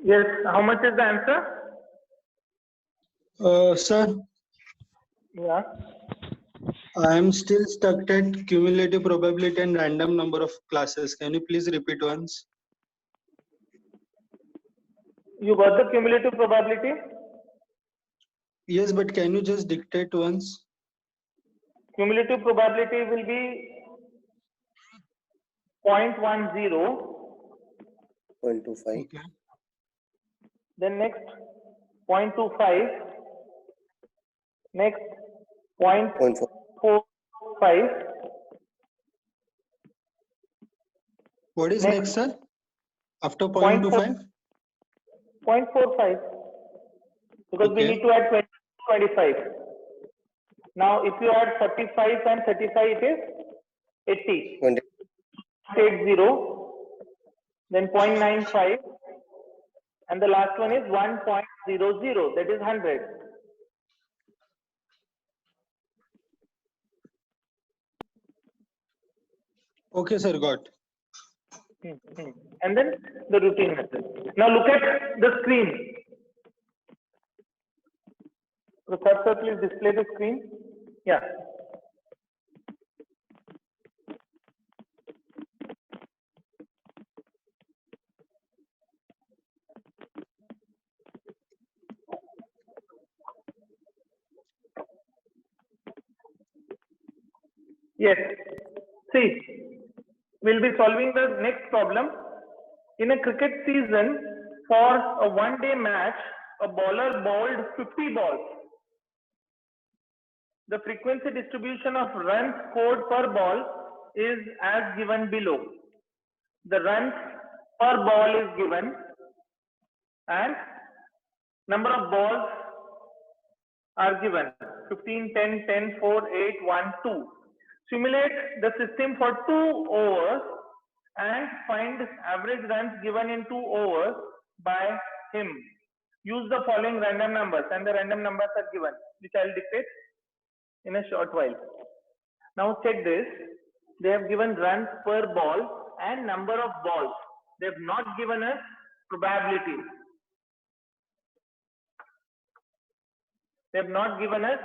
Yes, how much is the answer? Sir, Yeah. I am still stuck at cumulative probability and random number of classes. Can you please repeat once? You got the cumulative probability? Yes, but can you just dictate once? Cumulative probability will be 0.10. 0.25. Okay. Then next 0.25. Next 0.45. What is Next. next, sir? After 0.25? 0.45. Because we Okay. need to add 20, 25. Now, if you add 45 and 35, it is 80. 20. 80. Then 0.95. And the last one is 1.00. That is 100. Okay, sir, got. And then the routine method. Now look at the screen. Sir, please display the screen. Yeah. Yes. See, we'll be solving the next problem. In a cricket season, for a one-day match, a bowler bowled 50 balls. The frequency distribution of runs scored per ball is as given below. The runs per ball is given and number of balls are given 15, 10, 10, 4, 8, 1, 2. Simulate the system for 2 overs and find average runs given in 2 overs by him. Use the following random numbers, and the random numbers are given, which I will dictate in a short while. Now check this. They have given runs per ball and number of balls. They have not given us probability. They have not given us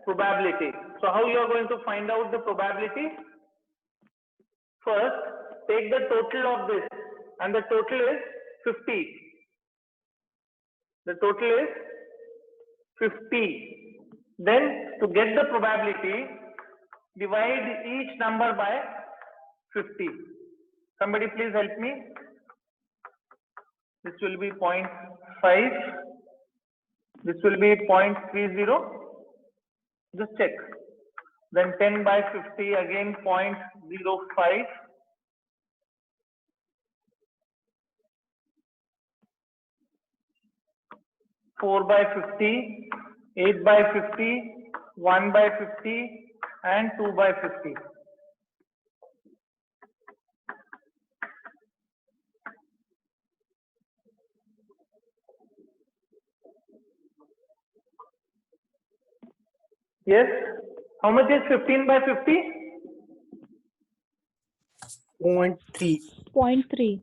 probability. So how you are going to find out the probability? First, take the total of this, and the total is 50. The total is 50. Then to get the probability, divide each number by 50. Somebody please help me. This will be 0.5. This will be 0.30. Just check. Then 10 by 50, again 0.05. 4 by 50, 8 by 50, 1 by 50, and 2 by 50. Yes. How much is 15 by 50? 0.3. 0.3.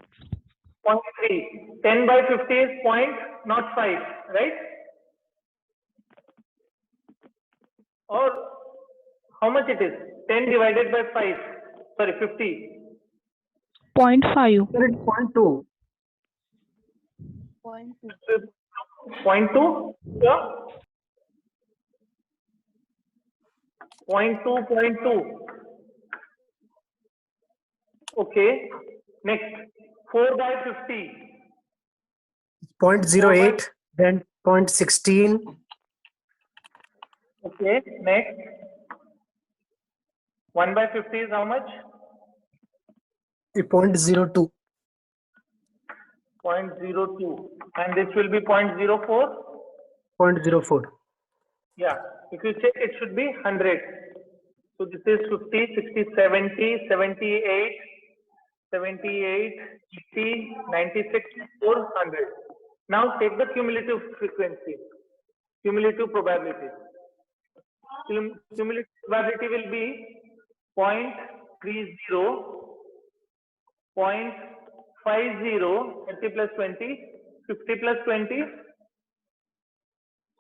0.3. 10 by 50 is 0.05, right? Or how much it is? 10 divided by 5. Sorry, 50. 0.5. 0.2. 0.2? Yeah. 0.2, 0.2. Okay. Next, 4 by 50. 0.08. Then 0.16. Okay. Next, 1 by 50 is how much? 0.02. 0.02. And this will be 0.04. 0.04. Yeah. If you check, it should be 100. So this is 50, 60, 70, 78, 78, 80, 96, 400. Now take the cumulative frequency, cumulative probability. Cumulative probability will be 0.30, 0.50, 30 plus 20, 50 plus 20.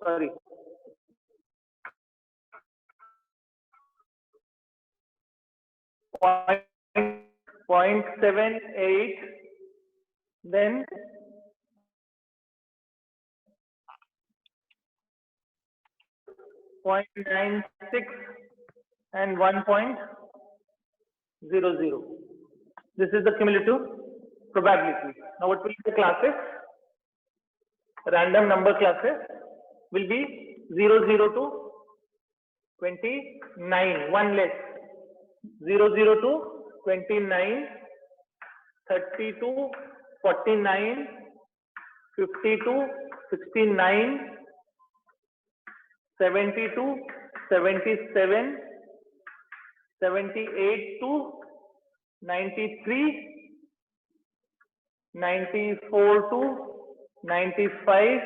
Sorry. Point 0.78, then 0.96 and 1.00. This is the cumulative probability. Now what will be the classes? Random number classes will be 0, 0 to 29, one less. 0, 0 to 29, 30 to 49, 50 to 69, 70 to 77, 78 to 93, 94 to 95,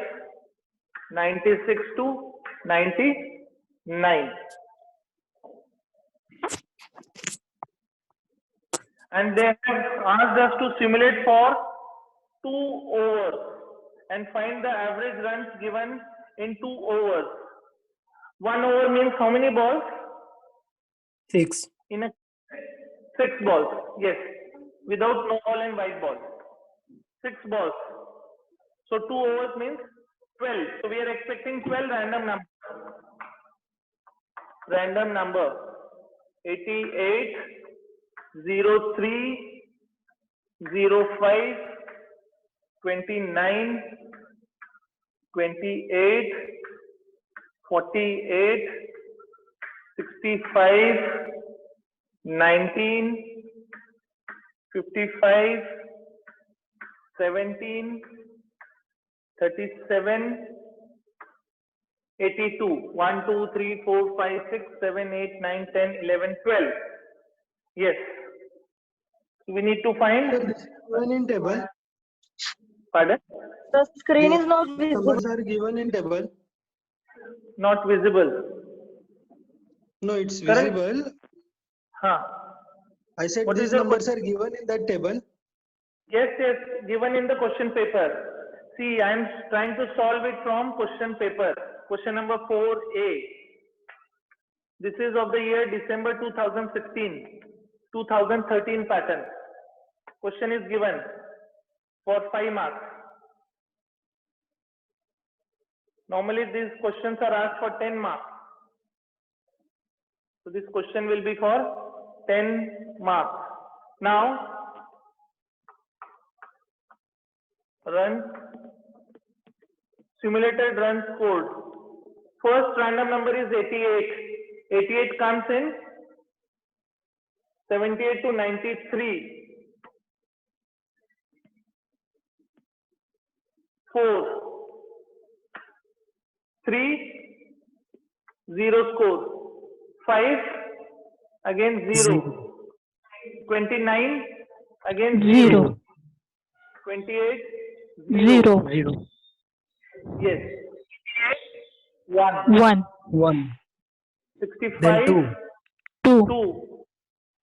96 to 99. And they have asked us to simulate for 2 overs and find the average runs given in 2 overs. 1 over means how many balls? 6. In a 6 balls, yes, without no ball and white ball. 6 balls. So 2 overs means 12. So we are expecting 12 random numbers. Random number 88, 03, 05, 29, 28, 48, 65, 19, 55, 17, 37, 82. 1, 2, 3, 4, 5, 6, 7, 8, 9, 10, 11, 12. Yes. We need to Sir, find. this is given in table. Pardon? The screen is not These visible. numbers are given in table. Not visible. No, it's Correct. visible. Huh. I said What is these your numbers are given in that table. Yes, yes, given in the question paper. See, I am trying to solve it from question paper. Question number 4A. This is of the year December 2016, 2013 pattern. Question is given for 5 marks. Normally these questions are asked for 10 marks. So this question will be for 10 marks. Now, run simulated runs code. First random number is 88. 88 comes in 78 to 93. 4. 3. 0 score. 5. Again 0. 29. Again 0. 28. 0. 0. Yes. 1. 1. 1. 65. Then 2. 2. 2.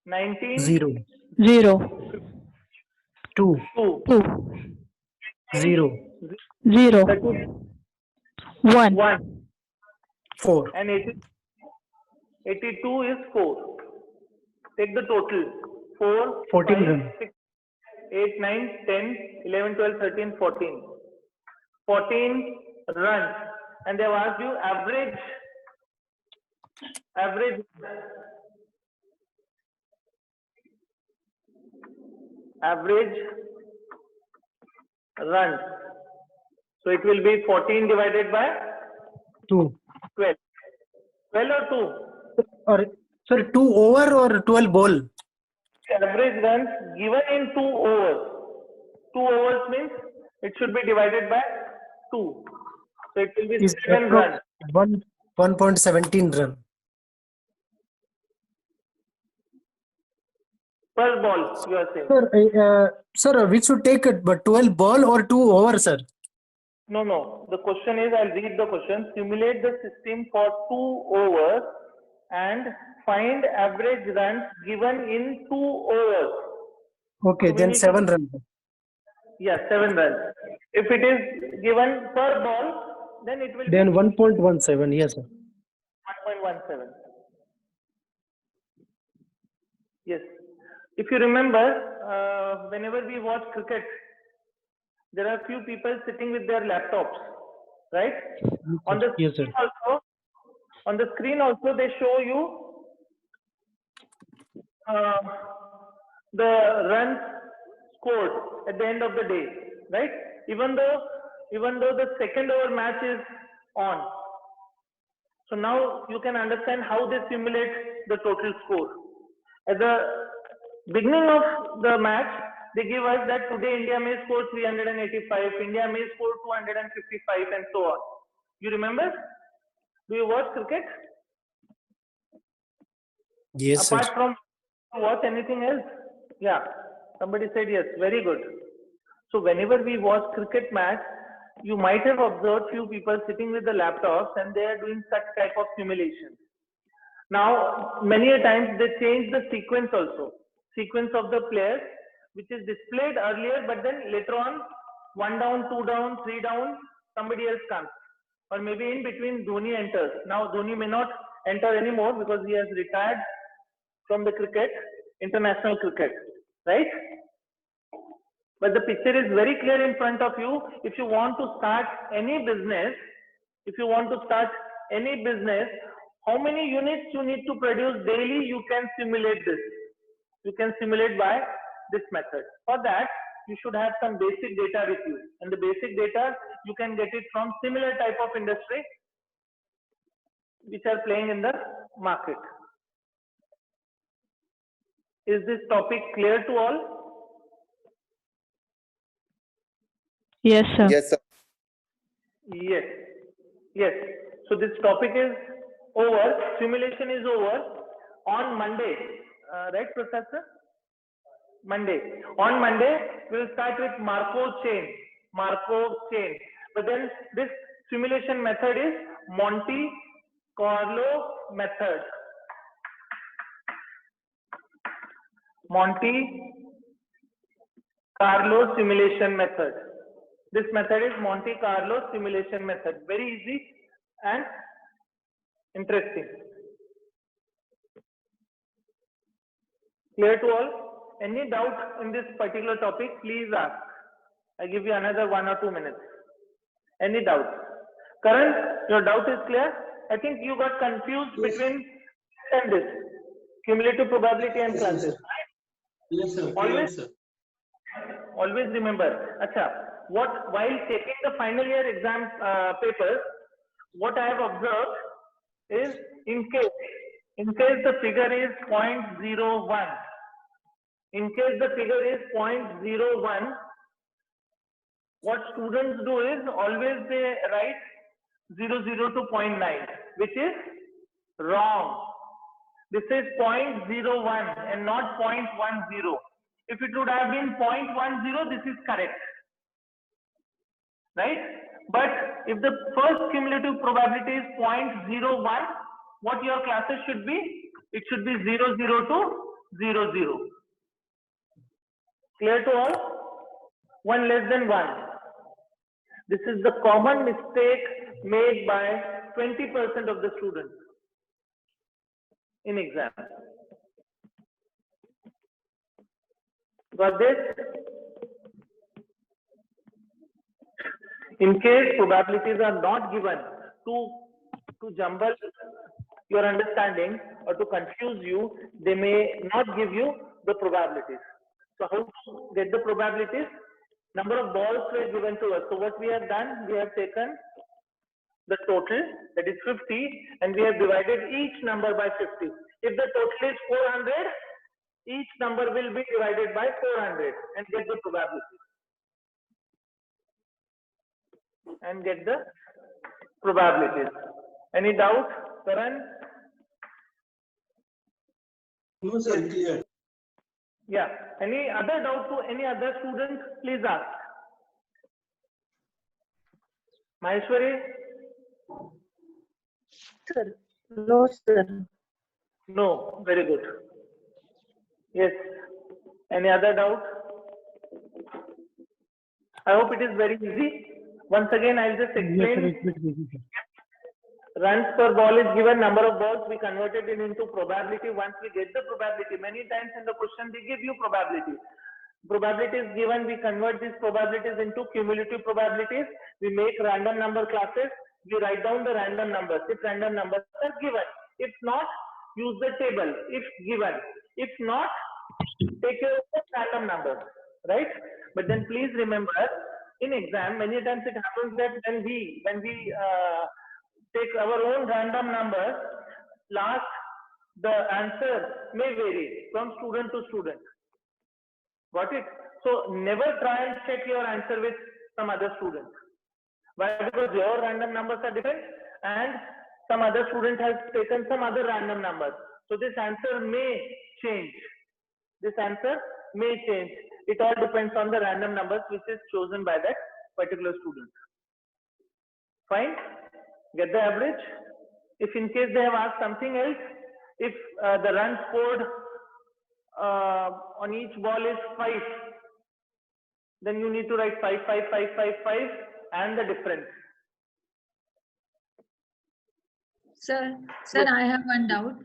19. 0. 0. 2. 2. 2. 0. 0. 30, 1. 1. 4. And 82 is 4. Take the total. 4, 14 5, run. 6, 8, 9, 10, 11, 12, 13, 14. 14 runs. And they have asked you average runs. So it will be 14 divided by 2. 12. 12 or 2? Or sorry, 2 over or 12 ball? Average runs given in 2 overs. 2 overs means it should be divided by 2. So it will be Is 7 runs. 1.17 run. Per ball, you are saying. Sir, we should take it, but 12 ball or 2 over, sir? No. The question is, I'll read the question. Simulate the system for 2 overs and find average runs given in 2 overs. Okay, So we then need to 7 run. Yeah, 7 runs. If it is given per ball, then it will Then be 1.17. Yes, sir. 1.17. Yes. If you remember, whenever we watch cricket, there are few people sitting with their laptops, right? On the Yes, sir. screen also they show you the runs scored at the end of the day, right? Even though the second over match is on. So now you can understand how they simulate the total score. At the beginning of the match, they give us that today India may score 385, India may score 255, and so on. You remember? Do you watch cricket? Yes, sir. Apart from watch anything else? Yeah, somebody said yes. Very good. So whenever we watch cricket match, you might have observed few people sitting with the laptops and they are doing such type of simulation. Now, many a times they change the sequence also. Sequence of the players, which is displayed earlier, but then later on, 1 down, 2 down, 3 down, somebody else comes. Or maybe in between Dhoni enters. Now Dhoni may not enter anymore because he has retired from the cricket, international cricket, right? But the picture is very clear in front of you. If you want to start any business, how many units you need to produce daily, you can simulate this. You can simulate by this method. For that, you should have some basic data with you. And the basic data, you can get it from similar type of industry which are playing in the market. Is this topic clear to all? Yes, sir. Yes, sir. Yes. Yes. So this topic is over. Simulation is over. On Monday, right, Professor? Monday. On Monday, we will start with Markov chain. But then this simulation method is Monte Carlo method. Monte Carlo simulation method. This method is Monte Carlo simulation method. Very easy and interesting. Clear to all? Any doubt in this particular topic, please ask. I give you another 1 or 2 minutes. Any doubt? Karan, your doubt is clear? I think you got confused between this and this. Cumulative probability and classes. Yes, sir. Clear, sir. Always remember. Acha, while taking the final year exam papers, what I have observed is in case the figure is 0.01, what students do is always they write 00 to 0.9, which is wrong. This is 0.01 and not 0.10. If it would have been 0.10, this is correct, right? But if the first cumulative probability is 0.01, what your classes should be? It should be 00 to 00. Clear to all? 1 less than 1. This is the common mistake made by 20% of the students in exam. Got this? In case probabilities are not given to jumble your understanding or to confuse you, they may not give you the probabilities. So how to get the probabilities? Number of balls were given to us. So what we have done, we have taken the total, that is 50, and we have divided each number by 50. If the total is 400, each number will be divided by 400 and get the probability. Any doubt, Karan? No, sir. Clear. Yeah. Any other doubt to any other student? Please ask. Maheshwari? Sir. No, sir. No. Very good. Yes. Any other doubt? I hope it is very easy. Once again, I'll just explain. Runs per ball is given, number of balls, we converted it into probability. Once we get the probability, many times in the question they give you probability. Probability is given, we convert these probabilities into cumulative probabilities. We make random number classes, we write down the random numbers if random numbers are given. If not, use the table if given. If not, take care of the random numbers, right? But then please remember, in exam, many times it happens that when we take our own random numbers, last the answer may vary from student to student. Got it? So never try and check your answer with some other student. Why? Because your random numbers are different and some other student has taken some other random numbers. So this answer may change. This answer may change. It all depends on the random numbers which is chosen by that particular student. Fine? Get the average? If in case they have asked something else, if the run scored on each ball is 5, then you need to write 5, 5, 5, 5, 5 and the difference. Sir, Yes. I have one doubt.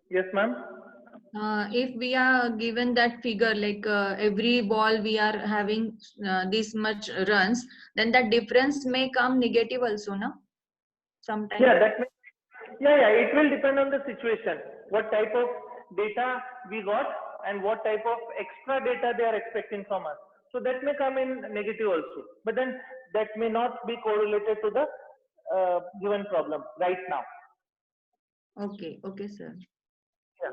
Yes, ma'am. If we are given that figure, like every ball we are having this much runs, then that difference may come negative also, no? Sometimes. Yeah, that may, yeah, it will depend on the situation. What type of data we got and what type of extra data they are expecting from us. So that may come in negative also. But then that may not be correlated to the given problem right now. Okay, sir. Yeah.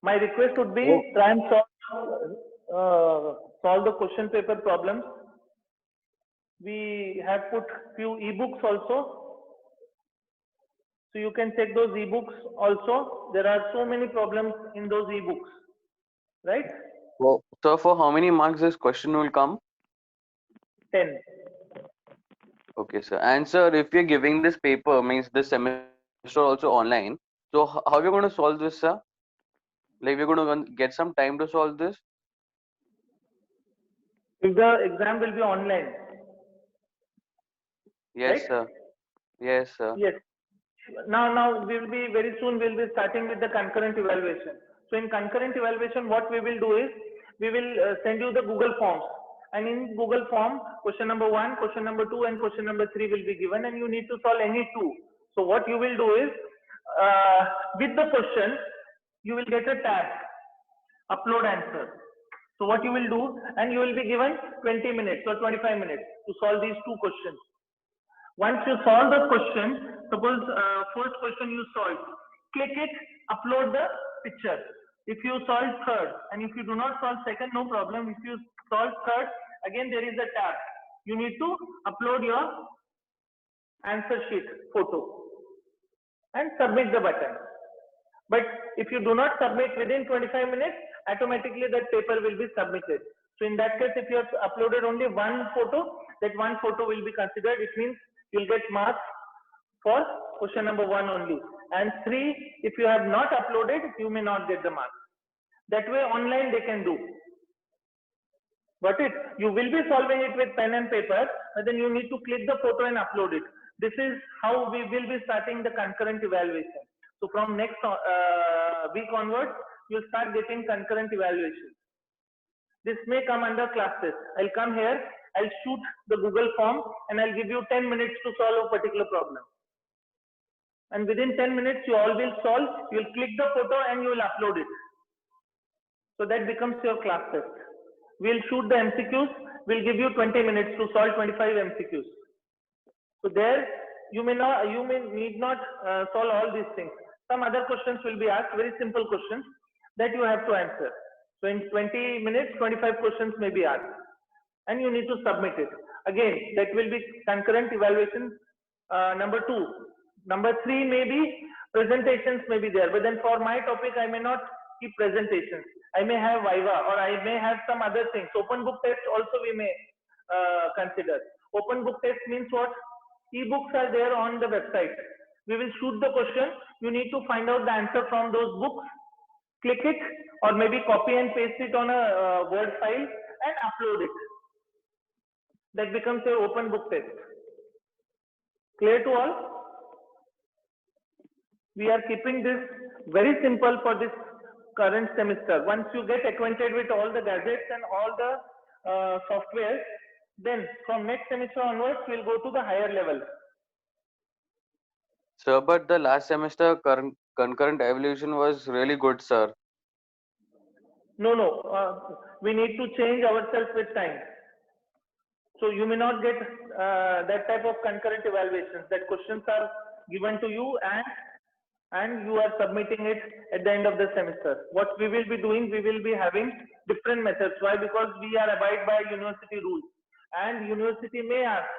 My request would be try and solve the question paper problems. We have put few ebooks also. So you can check those ebooks also. There are so many problems in those ebooks, right? Well, so for how many marks this question will come? 10. Okay, sir. And sir, if you're giving this paper, means this semester also online, so how are we going to solve this, sir? Like we're going to get some time to solve this? If the exam will be online. Yes, Right? sir. Yes, sir. Yes. Now we will be very soon. We'll be starting with the concurrent evaluation. So in concurrent evaluation, what we will do is we will send you the Google Forms, and in Google Form, question number 1, question number 2, and question number 3 will be given, and you need to solve any 2. So what you will do is with the question, you will get a tab, upload answer. So what you will do, and you will be given 20 minutes or 25 minutes to solve these 2 questions. Once you solve the question, suppose first question you solved, click it, upload the picture. If you solve third, and if you do not solve second, no problem. If you solve third, again there is a tab. You need to upload your answer sheet photo and submit the button. But if you do not submit within 25 minutes, automatically that paper will be submitted. So in that case, if you have uploaded only one photo, that one photo will be considered. It means you'll get marks for question number 1 only. And 3, if you have not uploaded, you may not get the marks. That way online they can do. Got it? You will be solving it with pen and paper, but then you need to click the photo and upload it. This is how we will be starting the concurrent evaluation. So from next week onwards, you'll start getting concurrent evaluation. This may come under class test. I'll come here, I'll shoot the Google form, and I'll give you 10 minutes to solve a particular problem. And within 10 minutes, you all will solve, you'll click the photo and you will upload it. So that becomes your class test. We'll shoot the MCQs, we'll give you 20 minutes to solve 25 MCQs. So there, you may need not solve all these things. Some other questions will be asked, very simple questions that you have to answer. So in 20 minutes, 25 questions may be asked, and you need to submit it. Again, that will be concurrent evaluation number 2. Number 3 may be presentations may be there, but then for my topic, I may not keep presentations. I may have Viva, or I may have some other things. Open book test also we may consider. Open book test means what? E-books are there on the website. We will shoot the question. You need to find out the answer from those books. Click it or maybe copy and paste it on a Word file and upload it. That becomes a open book test. Clear to all? We are keeping this very simple for this current semester. Once you get acquainted with all the gadgets and all the software, then from next semester onwards, we'll go to the higher level. Sir, but the last semester concurrent evaluation was really good, sir. No, we need to change ourselves with time. So you may not get that type of concurrent evaluations. That questions are given to you and you are submitting it at the end of the semester. What we will be doing, we will be having different methods. Why? Because we are abide by university rules, and university may ask,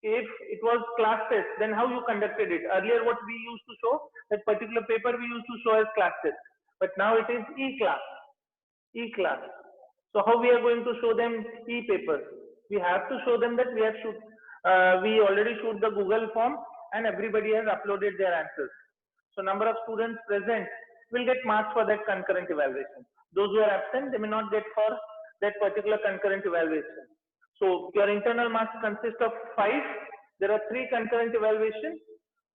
if it was class test, then how you conducted it. Earlier what we used to show, that particular paper we used to show as class test, but now it is e-class. So how we are going to show them e-papers? We have to show them that we already showed the Google form and everybody has uploaded their answers. So number of students present will get marks for that concurrent evaluation. Those who are absent, they may not get for that particular concurrent evaluation. So your internal marks consist of 5. There are 3 concurrent evaluations.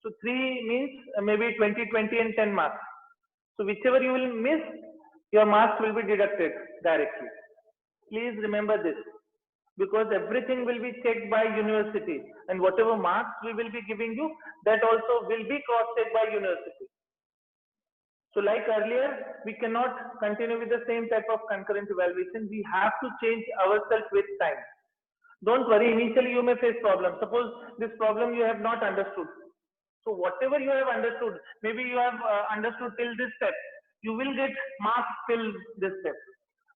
So 3 means maybe 20, 20 and 10 marks. So whichever you will miss, your marks will be deducted directly. Please remember this, because everything will be checked by university, and whatever marks we will be giving you, that also will be cross-checked by university. So like earlier, we cannot continue with the same type of concurrent evaluation. We have to change ourselves with time. Don't worry, initially you may face problems. Suppose this problem you have not understood. So whatever you have understood, maybe you have understood till this step, you will get marks till this step.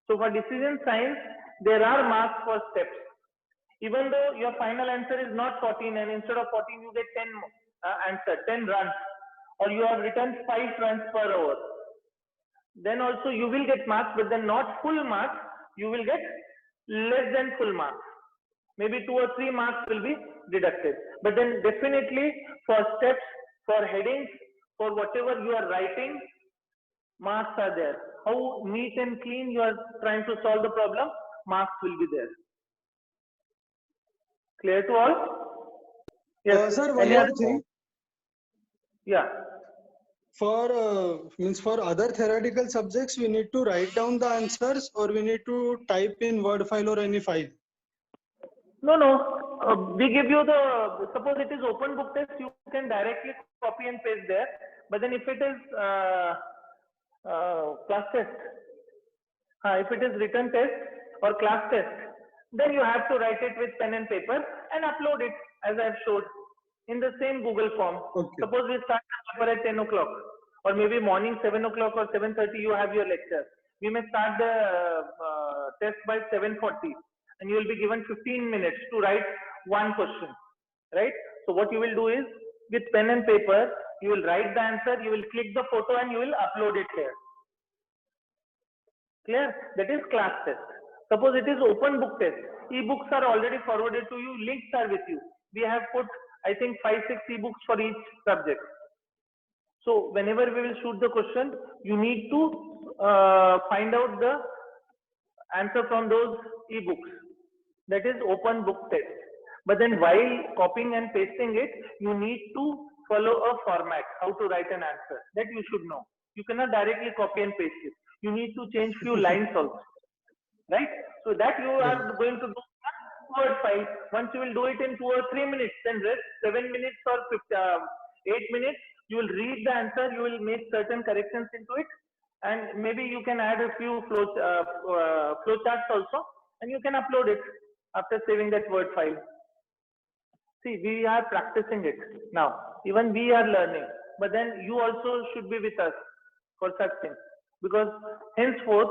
So for decision science, there are marks for steps. Even though your final answer is not 14 and instead of 14 you get 10 runs, or you have written 5 runs per hour, then also you will get marks, but then not full marks. You will get less than full marks. Maybe 2 or 3 marks will be deducted. But then definitely for steps, for headings, for whatever you are writing, marks are there. How neat and clean you are trying to solve the problem, marks will be there. Clear to all? Yes. Sir, one Any more other- thing. Yeah. For other theoretical subjects, we need to write down the answers, or we need to type in Word file or any file. No. We give you the, suppose it is open book test, you can directly copy and paste there. But then if it is class test, if it is written test or class test, then you have to write it with pen and paper and upload it as I have showed in the same Google form. Okay. Suppose we start the paper at 10 o'clock, or maybe morning 7 o'clock or 7:30 you have your lecture. We may start the test by 7:40 and you will be given 15 minutes to write one question, right? So what you will do is, with pen and paper, you will write the answer, you will click the photo and you will upload it here. Clear? That is class test. Suppose it is open book test. E-books are already forwarded to you, links are with you. We have put, I think, 5-6 e-books for each subject. So whenever we will shoot the question, you need to find out the answer from those e-books. That is open book test. But then while copying and pasting it, you need to follow a format, how to write an answer. That you should know. You cannot directly copy and paste it. You need to change few lines also. Right? So that you are going to do a Word file. Once you will do it in 2 or 3 minutes, then rest 7 minutes or 8 minutes, you will read the answer, you will make certain corrections into it, and maybe you can add a few flow charts also, and you can upload it after saving that Word file. See, we are practicing it now. Even we are learning, but then you also should be with us for such things, because henceforth,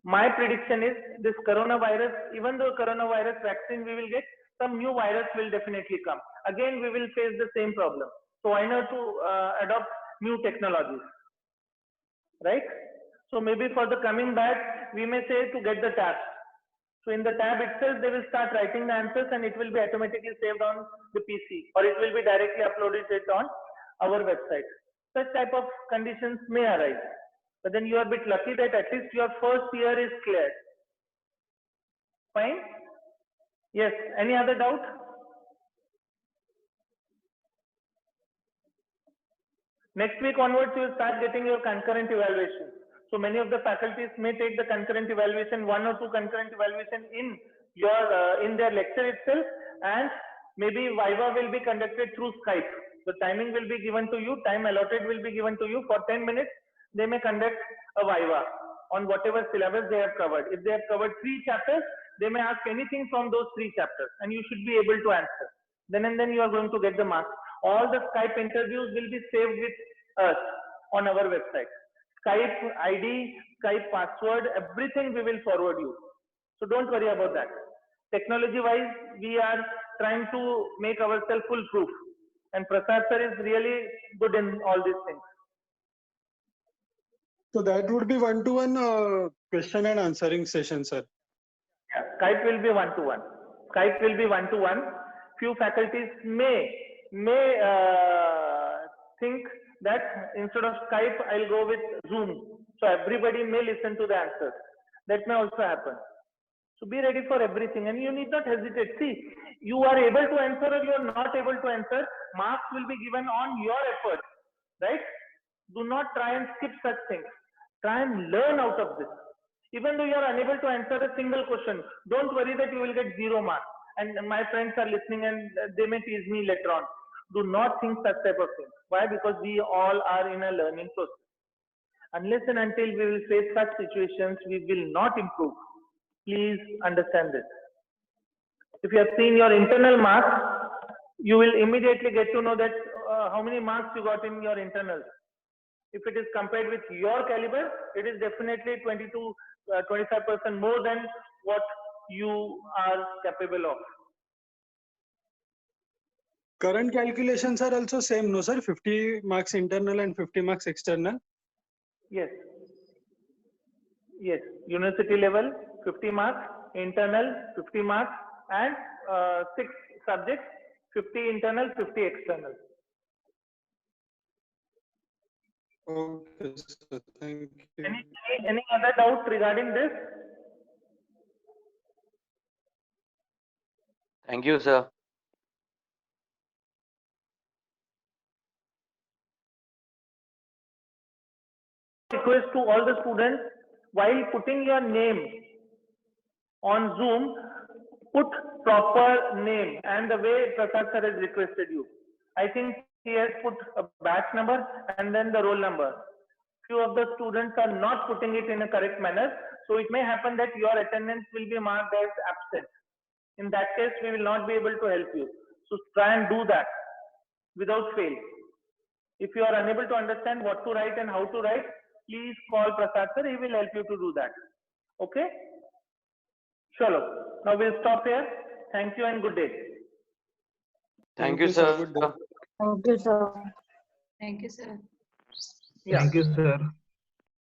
my prediction is this coronavirus, even though coronavirus vaccine we will get, some new virus will definitely come. Again, we will face the same problem. So why not to adopt new technologies, right? So maybe for the coming batch, we may say to get the tab. So in the tab itself, they will start writing the answers and it will be automatically saved on the PC, or it will be directly uploaded on our website. Such type of conditions may arise. But then you are a bit lucky that at least your first year is cleared. Fine? Yes, any other doubt? Next week onwards, you will start getting your concurrent evaluation. So many of the faculties may take the concurrent evaluation, 1 or 2 concurrent evaluation in your in their lecture itself, and maybe Viva will be conducted through Skype. The timing will be given to you, time allotted will be given to you. For 10 minutes, they may conduct a Viva on whatever syllabus they have covered. If they have covered 3 chapters, they may ask anything from those 3 chapters, and you should be able to answer. Then and then you are going to get the marks. All the Skype interviews will be saved with us on our website. Skype ID, Skype password, everything we will forward you. So don't worry about that. Technology wise, we are trying to make ourselves foolproof. And Prasad sir is really good in all these things. So that would be one-to-one question and answering session, sir. Yeah, Skype will be one-to-one. Skype will be one-to-one. Few faculties may think that instead of Skype, I'll go with Zoom. So everybody may listen to the answers. That may also happen. So be ready for everything, and you need not hesitate. See, you are able to answer or you are not able to answer. Marks will be given on your effort, right? Do not try and skip such things. Try and learn out of this. Even though you are unable to answer a single question, don't worry that you will get 0 marks. And my friends are listening and they may tease me later on. Do not think such type of things. Why? Because we all are in a learning process. Unless and until we will face such situations, we will not improve. Please understand this. If you have seen your internal marks, you will immediately get to know that how many marks you got in your internals. If it is compared with your caliber, it is definitely 20 to 25% more than what you are capable of. Current calculations are also same, no sir? 50 marks internal and 50 marks external. Yes. Yes. University level, 50 marks, internal, 50 marks, and 6 subjects, 50 internal, 50 external. Okay, sir. Thank you. Any other doubt regarding this? Thank you, sir. Request to all the students, while putting your name on Zoom, put proper name and the way Prasad sir has requested you. I think he has put a batch number and then the roll number. Few of the students are not putting it in a correct manner, so it may happen that your attendance will be marked as absent. In that case, we will not be able to help you. So try and do that without fail. If you are unable to understand what to write and how to write, please call Prasad sir, he will help you to do that. Okay? Shalom. Now we'll stop here. Thank you and good day. Thank you, sir. Good day. Thank you, sir. Thank you, sir. Yeah. Thank you, sir.